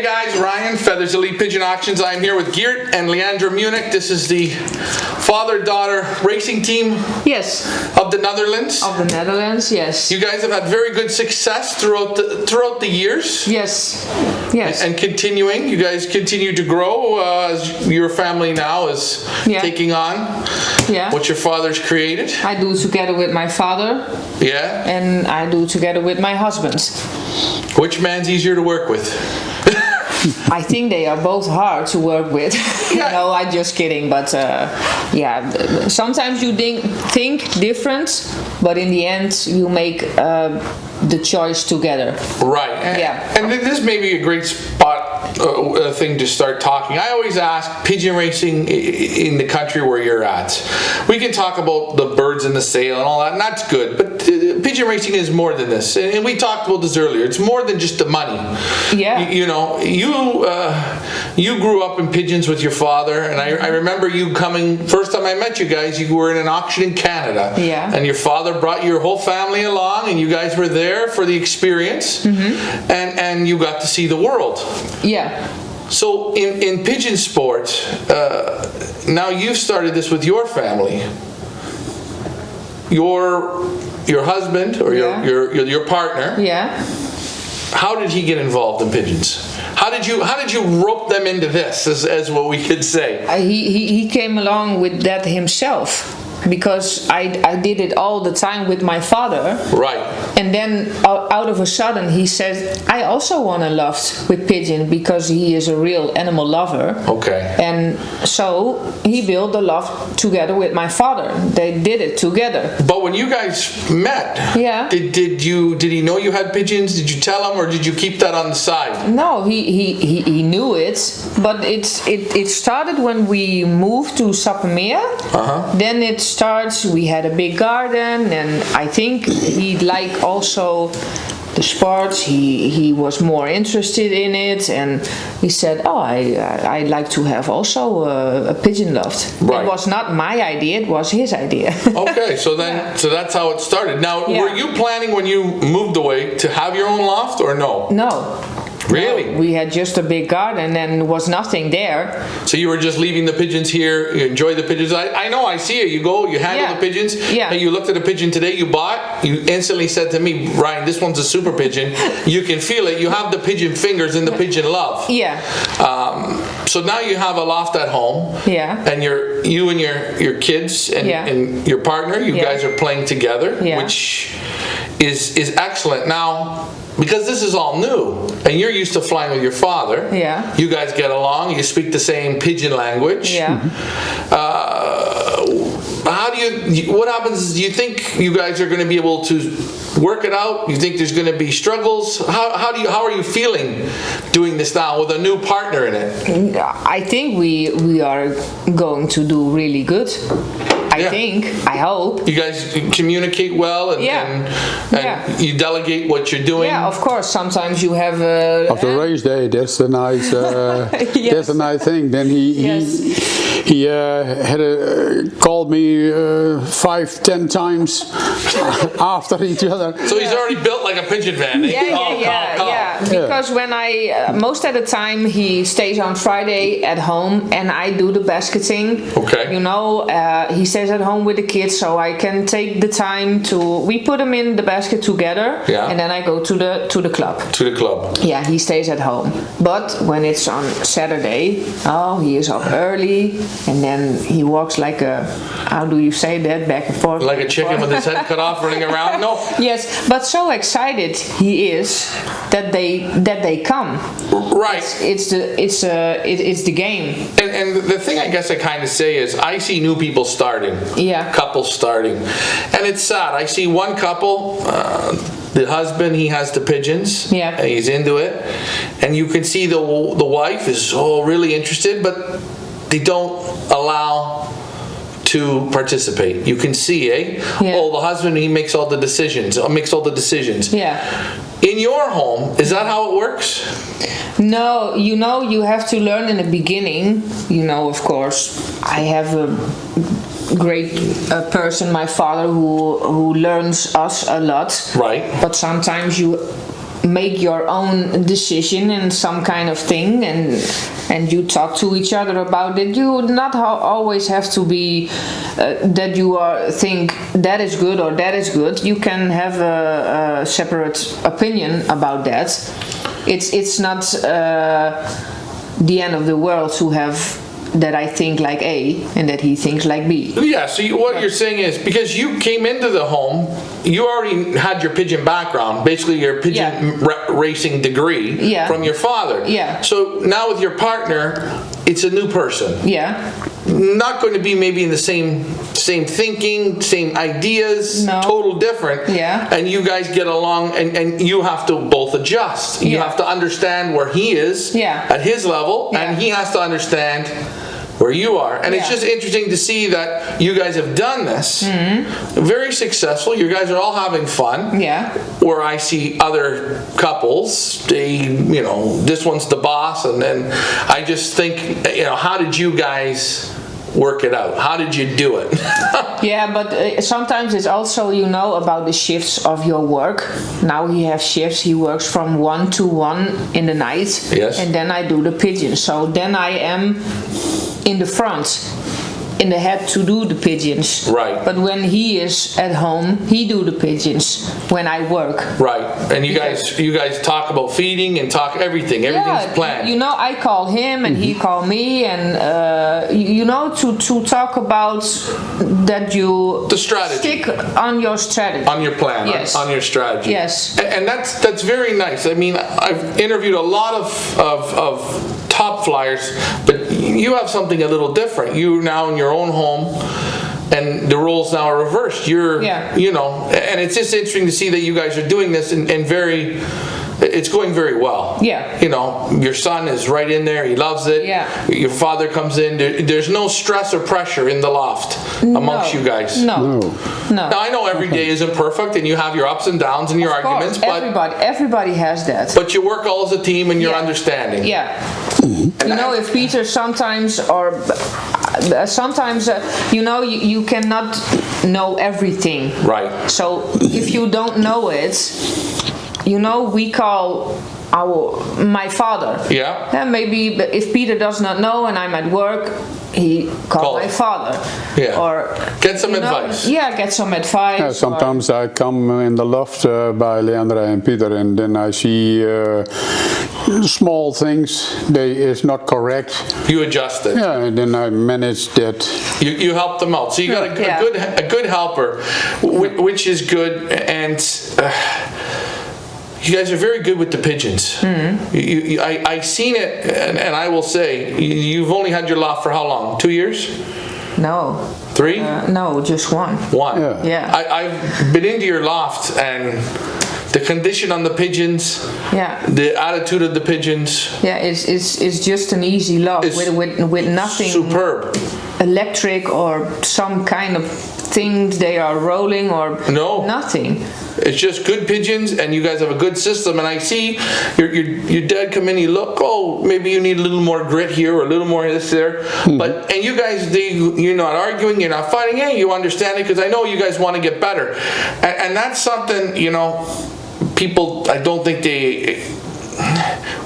guys, Ryan, Feathers Elite Pigeon Auctions. I'm here with Geert and Leandra Munnik. This is the father-daughter racing team Yes, of the Netherlands. of the Netherlands, yes. You guys have had very good success throughout the years. Yes, yes. And continuing, you guys continue to grow as your family now is taking on what your father's created. I do together with my father. Yeah. And I do together with my husband. Which man's easier to work with? I think they are both hard to work with. No, I'm just kidding. But sometimes you think different, but in the end you make the choice together. Right. And this may be a great thing to start talking. I always ask pigeon racing in the country where you're at. We can talk about the birds in the sale and all that, and that's good. But pigeon racing is more than this. And we talked about this earlier. It's more than just the money. Yeah. You grew up in pigeons with your father, and I remember you coming. First time I met you guys, you were in an auction in Canada. Yeah. And your father brought your whole family along, and you guys were there for the experience, and you got to see the world. Yeah. So in pigeon sport, now you've started this with your family. Your husband or your partner. Yeah. How did he get involved in pigeons? How did you rope them into this, as what we could say? He came along with that himself. Because I did it all the time with my father. Right. And then out of a sudden he said, I also want to loft with pigeon because he is a real animal lover. Okay. And so he built the loft together with my father. They did it together. But when you guys met, did he know you had pigeons? Did you tell him, or did you keep that on the side? No, he knew it, but it started when we moved to Sappemeer. Then it starts, we had a big garden, and I think he liked also the sports. He was more interested in it, and he said, oh, I'd like to have also a pigeon loft. Right. It was not my idea, it was his idea. Okay, so that's how it started. Now, were you planning when you moved away to have your own loft, or no? No. Really? No, we had just a big garden and there was nothing there. So you were just leaving the pigeons here, you enjoy the pigeons. I know, I see it. You go, you handle the pigeons, and you looked at a pigeon today you bought, you instantly said to me, Ryan, this one's a super pigeon. You can feel it. You have the pigeon fingers and the pigeon love. Yeah. So now you have a loft at home. Yeah. And you and your kids and your partner, you guys are playing together, which is excellent. Now, because this is all new, and you're used to flying with your father. Yeah. You guys get along. You speak the same pigeon language. Yeah. What happens? Do you think you guys are going to be able to work it out? You think there's going to be struggles? How are you feeling doing this now with a new partner in it? I think we are going to do really good. I hope. You guys communicate well and you delegate what you're doing. Yeah, of course. Sometimes you have after race day, that's a nice that's a nice thing. Then he had called me 5-10 times after each other. So he's already built like a pigeon van. Yeah. Because when most of the time he stays on Friday at home and I do the basketing. Okay. You know, he stays at home with the kids, so I can take the time we put them in the basket together, and then I go to the club. To the club. Yeah, he stays at home. But when it's on Saturday, he is up early, and then he walks like a, how do you say that, back and forth? Like a chicken with his head cut off running around? No. Yes, but so excited he is that they come. Right. It's the game. And the thing I guess I kind of say is I see new people starting. Yeah. Couples starting. And it's sad. I see one couple, the husband, he has the pigeons. Yeah. And he's into it. And you can see the wife is really interested, but they don't allow to participate. You can see, the husband, he makes all the decisions. Yeah. In your home, is that how it works? No, you have to learn in the beginning. Of course, I have a great person, my father, who learns us a lot. Right. But sometimes you make your own decision in some kind of thing, and you talk to each other about it. You not always have to be that you think that is good or that is good. You can have a separate opinion about that. It's not the end of the world to have that I think like A and that he thinks like B. Yeah, so what you're saying is, because you came into the home, you already had your pigeon background, basically your pigeon racing degree from your father. Yeah. So now with your partner, it's a new person. Yeah. Not going to be maybe in the same thinking, same ideas, total different. Yeah. And you guys get along, and you have to both adjust. You have to understand where he is at his level, and he has to understand where you are. And it's just interesting to see that you guys have done this. Very successful. You guys are all having fun. Yeah. Where I see other couples, this one's the boss, and then I just think, how did you guys work it out? How did you do it? Yeah, but sometimes it's also, about the shifts of your work. Now he has shifts. He works from 1 to 1 in the night. Yes. And then I do the pigeons. So then I am in the front, in the head to do the pigeons. Right. But when he is at home, he do the pigeons when I work. Right. And you guys talk about feeding and talk everything. Everything's planned. I call him and he call me, and to talk about that you the strategy. Stick on your strategy. On your plan. Yes. On your strategy. Yes. And that's very nice. I mean, I've interviewed a lot of top flyers, but you have something a little different. You're now in your own home, and the roles now are reversed. And it's just interesting to see that you guys are doing this and it's going very well. Yeah. Your son is right in there. He loves it. Yeah. Your father comes in. There's no stress or pressure in the loft amongst you guys. No. Now, I know every day isn't perfect, and you have your ups and downs and your arguments, but everybody has that. But you work all as a team, and you're understanding. Yeah. If Peter sometimes you cannot know everything. Right. So if you don't know it, we call my father. Yeah. And maybe if Peter does not know and I'm at work, he call my father. Yeah. Or get some advice. Yeah, get some advice. Yeah, sometimes I come in the loft by Leandra and Peter, and then I see small things they is not correct. You adjust it. Yeah, and then I manage that. You help them out. So you got a good helper, which is good, and you guys are very good with the pigeons. I seen it, and I will say, you've only had your loft for how long? 2 years? No. 3? No, just 1. 1? Yeah. I've been into your loft, and the condition on the pigeons, the attitude of the pigeons. Yeah, it's just an easy loft with nothing superb, electric or some kind of things they are rolling or nothing. It's just good pigeons, and you guys have a good system. And I see your dad come in. You look, maybe you need a little more grit here or a little more this there. But you guys, you're not arguing, you're not fighting. Hey, you understand it, because I know you guys want to get better, and that's something people. I don't think they.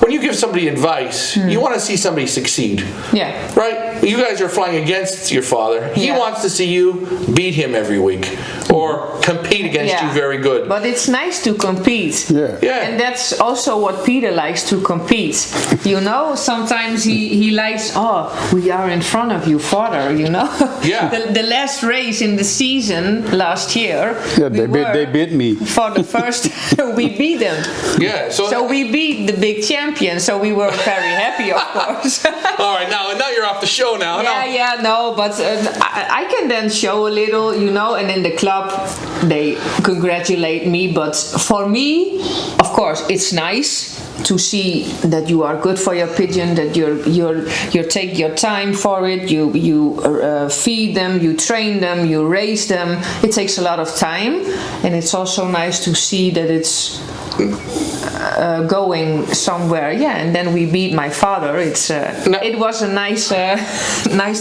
When you give somebody advice, you want to see somebody succeed. Yeah. Right? You guys are flying against your father. He wants to see you beat him every week or compete against you very good. But it's nice to compete. Yeah. And that's also what Peter likes, to compete. Sometimes he likes, we are in front of you, father, Yeah. The last race in the season last year. Yeah, they beat me. For the first, we beat them. Yeah. So we beat the big champion, so we were very happy, of course. All right, now you're off the show now. But I can then show a little, and in the club they congratulate me. But for me, of course, it's nice to see that you are good for your pigeon, that you take your time for it, you feed them, you train them, you raise them. It takes a lot of time, and it's also nice to see that it's going somewhere. And then we beat my father. It was a nice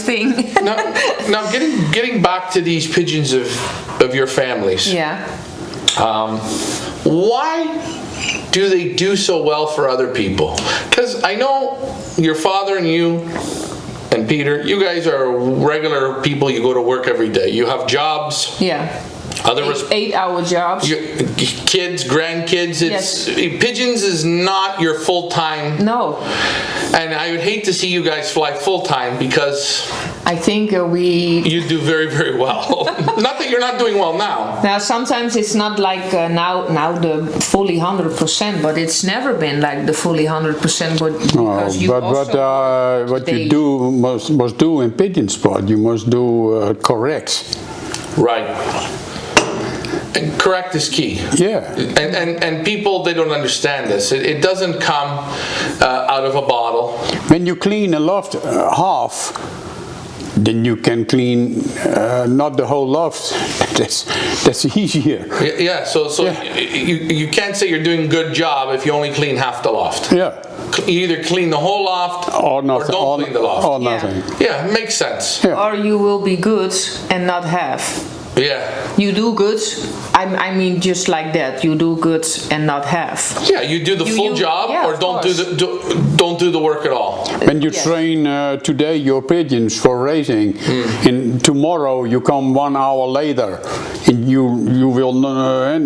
thing. now getting back to these pigeons of your families. Yeah. Why do they do so well for other people? Because I know your father and you and Peter, you guys are regular people. You go to work every day. You have jobs. Yeah. Other 8-hour jobs. Kids, grandkids. Pigeons is not your full-time. No. And I would hate to see you guys fly full-time because I think you do very, very well. Not that you're not doing well now. Now sometimes it's not like now the fully 100%, but it's never been like the fully 100%. What you do must do in pigeon sport, you must do correct. Right. And correct is key. Yeah. And people, they don't understand this. It doesn't come out of a bottle. When you clean a loft half, then you can clean not the whole loft. That's easier. Yeah. So you can't say you're doing a good job if you only clean half the loft. Yeah. You either clean the whole loft or nothing. Don't clean the loft. Or nothing. Yeah, it makes sense. Yeah. Or you will be good and not half. Yeah. You do good. I mean, just like that. You do good and not half. Yeah, you do the full job, or don't do the work at all. When you train today your pigeons for racing, and tomorrow you come 1 hour later, and you will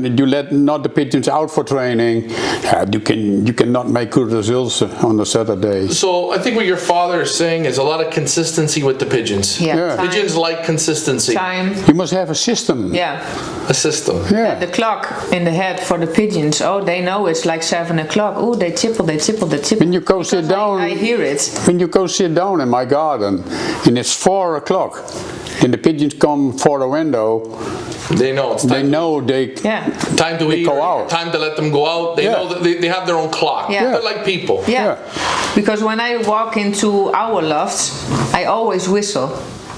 you let not the pigeons out for training. You cannot make good results on a Saturday. So I think what your father is saying is a lot of consistency with the pigeons. Yeah. Pigeons like consistency. Time. You must have a system. Yeah. A system. Yeah. The clock in the head for the pigeons. Oh, they know it's like 7 o'clock. Oh, they tipple. When you go sit down, I hear it. When you go sit down in my garden, and it's 4 o'clock, and the pigeons come for the window. They know it's time. They know time to eat. Go out. Time to let them go out. They know that they have their own clock. Yeah. They're like people. Yeah. Because when I walk into our lofts, I always whistle.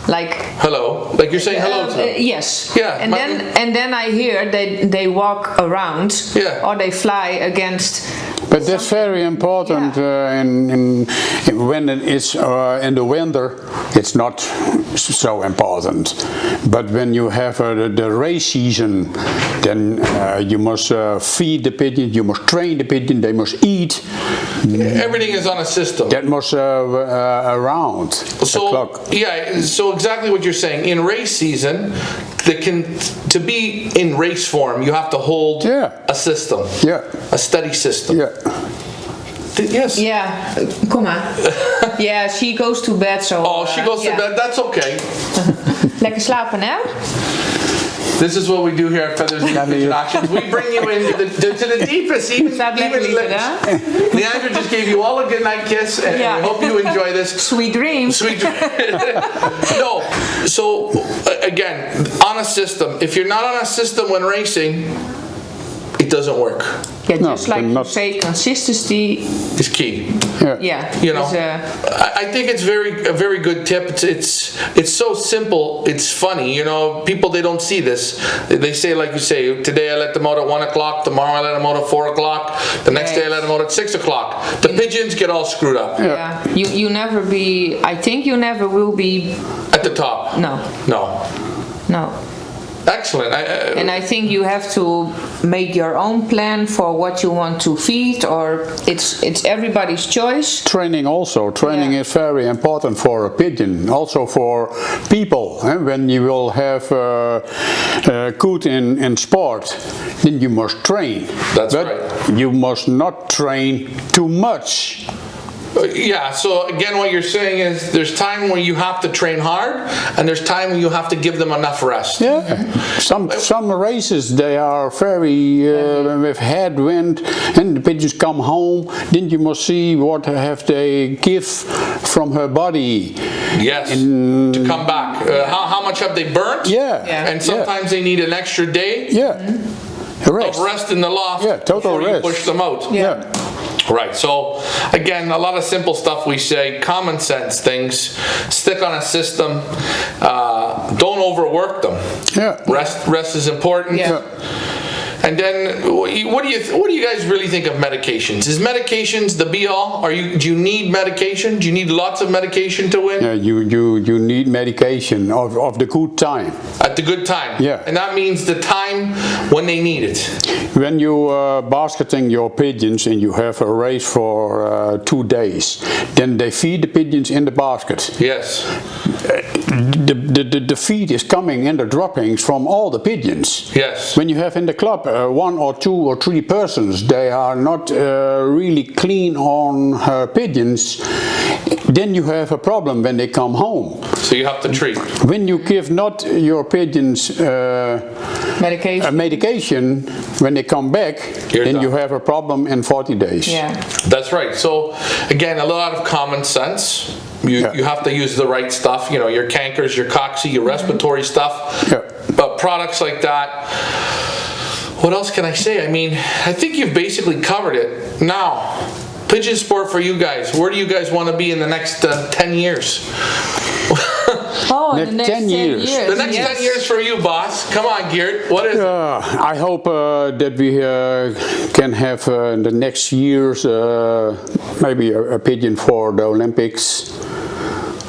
Like hello, like you're saying hello to them. Yes. Yeah. And then I hear they walk around. Yeah. Or they fly against. But that's very important. When it is in the winter, it's not so important. But when you have the race season, then you must feed the pigeon, you must train the pigeon, they must eat. Everything is on a system. That must around the clock. Yeah. So exactly what you're saying. In race season, to be in race form, you have to hold a system. Yeah. A steady system. Yeah. Yes. Yeah, kom maar. Yeah, she goes to bed, so... Oh, she goes to bed, that's okay. Lekker slapen, hè? This is what we do here at Feathers and Pigeon Auctions. We bring you into the deepest, even Leandra just gave you all a good night kiss, and we hope you enjoy this. Sweet dreams. Sweet dreams. No, so again, on a system. If you're not on a system when racing, it doesn't work. Yeah, just like you say, consistency is key. Yeah. You know, I think it's a very good tip. It's so simple. It's funny. You know, people, they don't see this. They say, like you say, today I let them out at 1 o'clock. Tomorrow I let them out at 4 o'clock. The next day I let them out at 6 o'clock. The pigeons get all screwed up. Yeah. You never be. I think you never will be at the top. No. Excellent. And I think you have to make your own plan for what you want to feed, or it's everybody's choice. Training is very important for a pigeon, also for people. When you will have good in sport, then you must train. That's right. You must not train too much. Yeah, so again what you're saying is there's time when you have to train hard and there's time when you have to give them enough rest. Yeah, some races they are very with headwind and the pigeons come home, then you must see what have they give from her body. Yes, to come back. How much have they burnt? Yeah. And sometimes they need an extra day of rest in the loft total before rest. You push them out. Yeah. Right, so again, a lot of simple stuff we say, common sense things, stick on a system, don't overwork them. Yeah. Rest is important. Yeah. And then, what do you guys really think of medications? Is medications the be all? Do you need medication? Do you need lots of medication to win? Yeah, you need medication of the good time. At the good time. Yeah. And that means the time time when they need it. When you basketing your pigeons and you have a race for 2 days, then they feed the pigeons in the basket. Yes. The feed is coming in the droppings from all the pigeons. Yes. When you have in the club 1 or 2 or 3 persons, they are not really clean on pigeons, then you have a problem when they come home. So you have to treat. When you give not your pigeons medication, when they come back, then you have a problem in 40 days. Yeah. That's right. So again, a lot of common sense. You have to use the right stuff, you know, your cankers, your coxy, your respiratory stuff. Yeah. But products like that, what else can I say? I mean, I think you've basically covered it. Now, pigeon sport for you guys. Where do you guys want to be in the next 10 years? Oh, Next the next 10 years. The next 10 years for you, boss. Come on, Geert. What is it? I hope that we can have in the next years maybe a pigeon for the Olympics.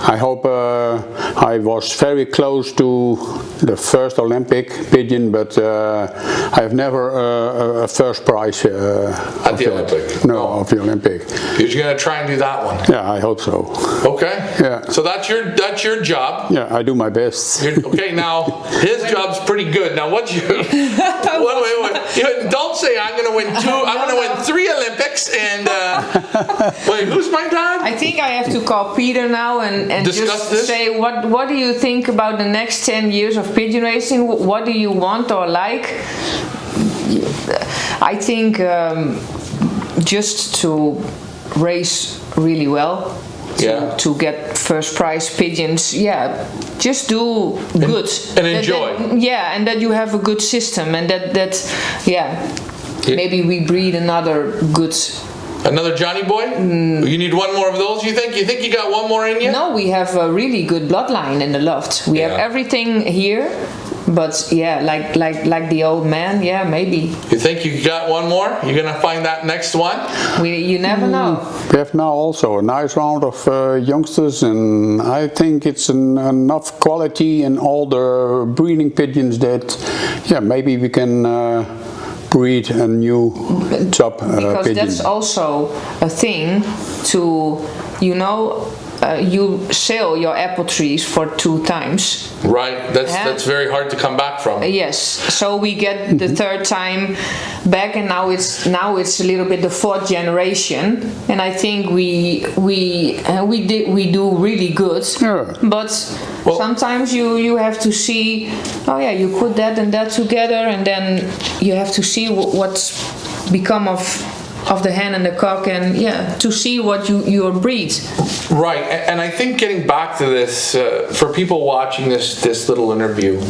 I hope I was very close to the first Olympic pigeon, but I have never a first prize at the Olympic. No, of the Olympic. You're going to try and do that one. Yeah, I hope so. Okay. Yeah. So that's your job. Yeah, I do my best. Okay. Now his job's pretty good. Now what's your? wait. Don't say I'm going to win 2. I'm going to win 3 Olympics and. Wait, who's my dad? I think I have to call Peter now and discuss just this? say what do you think about the next 10 years of pigeon racing? What do you want or like? I think just to race really well, to get first prize pigeons, just do good and enjoy. And that you have a good system, and that maybe we breed another good. Another Johnny boy? You need 1 more of those, you think? You think you got 1 more in you? No, we have a really good bloodline in the loft. We have everything here, but like the old man, maybe. You think you got 1 more? You're gonna find that next one? You never know. We have now also a nice round of youngsters, and I think it's enough quality in all the breeding pigeons that, maybe we can breed a new top because pigeon. That's also a thing to, you sell your apple trees for 2 times. Right, that's very hard to come back from. Yes, so we get the 3rd time back, and now it's a little bit the 4th generation, and I think we do really good. Yeah. But sometimes you have to see, you put that and that together, and then you have to see what's become of the hen and the cock, and to see what your breed. Right, and I think getting back to this, for people watching this little interview,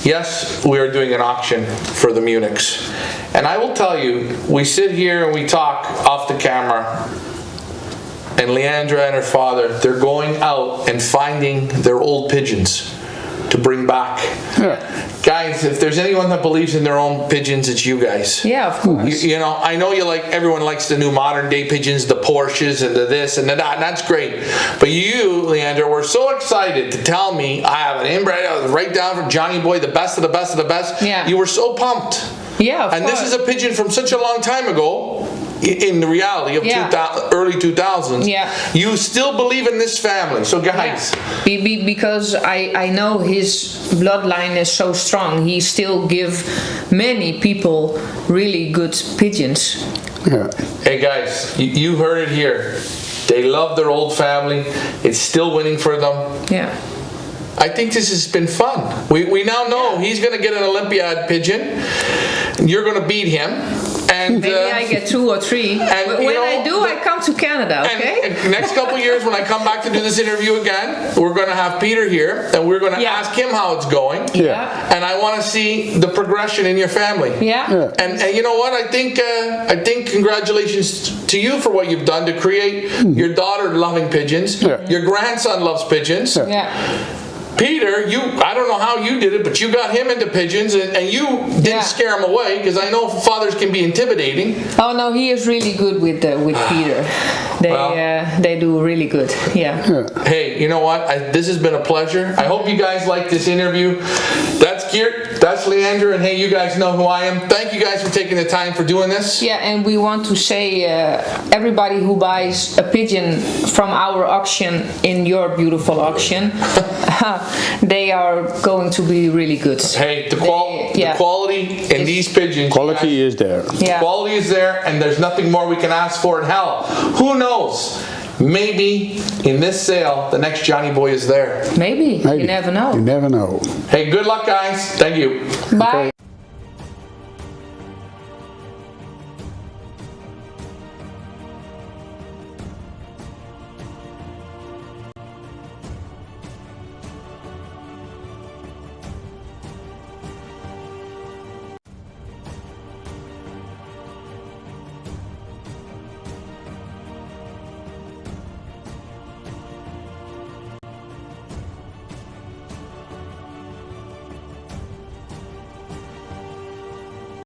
yes, we are doing an auction for the Munniks, and I will tell you, we sit here and we talk off the camera, and Leandra and her father, they're going out and finding their old pigeons to bring back. Guys, if there's anyone that believes in their own pigeons, it's you guys. Yeah, of course. I know everyone likes the new modern day pigeons, the Porsches and the this and the that, and that's great. But you, Leandra, were so excited to tell me I have an inbred, I was right down from Johnny Boy, the best of the best of the best. Yeah. You were so pumped. Yeah, of and course. This is a pigeon from such a long time ago. In the reality of early 2000s, you still believe in this family. So guys, because I know his bloodline is so strong, he still give many people really good pigeons. Hey guys, you heard it here. They love their old family. It's still winning for them. I think this has been fun. We now know he's going to get an Olympiad pigeon. You're going to beat him. And maybe I get 2 or 3. And when I do, I come to Canada, okay? And next couple years when I come back to do this interview again, we're going to have Peter here, and we're going to ask him how it's going. And I want to see the progression in your family. And you know what? I think congratulations to you for what you've done to create your daughter loving pigeons. Your grandson loves pigeons. Peter, I don't know how you did it, but you got him into pigeons, and you didn't scare him away, because I know fathers can be intimidating. Oh no, he is really good with Peter. They do really good. Yeah. Hey, you know what? This has been a pleasure. I hope you guys like this interview. That's Geert, that's Leandra, and hey, you guys know who I am. Thank you guys for taking the time for doing this. Yeah, and we want to say everybody who buys a pigeon from our auction in your beautiful auction, they are going to be really good. Hey, the quality in these pigeons. Quality is there. Yeah. Quality is there, and there's nothing more we can ask for in hell. Who knows? Maybe in this sale, the next Johnny Boy is there. Maybe. You never know. You never know. Hey, good luck, guys. Thank you. Bye. Okay.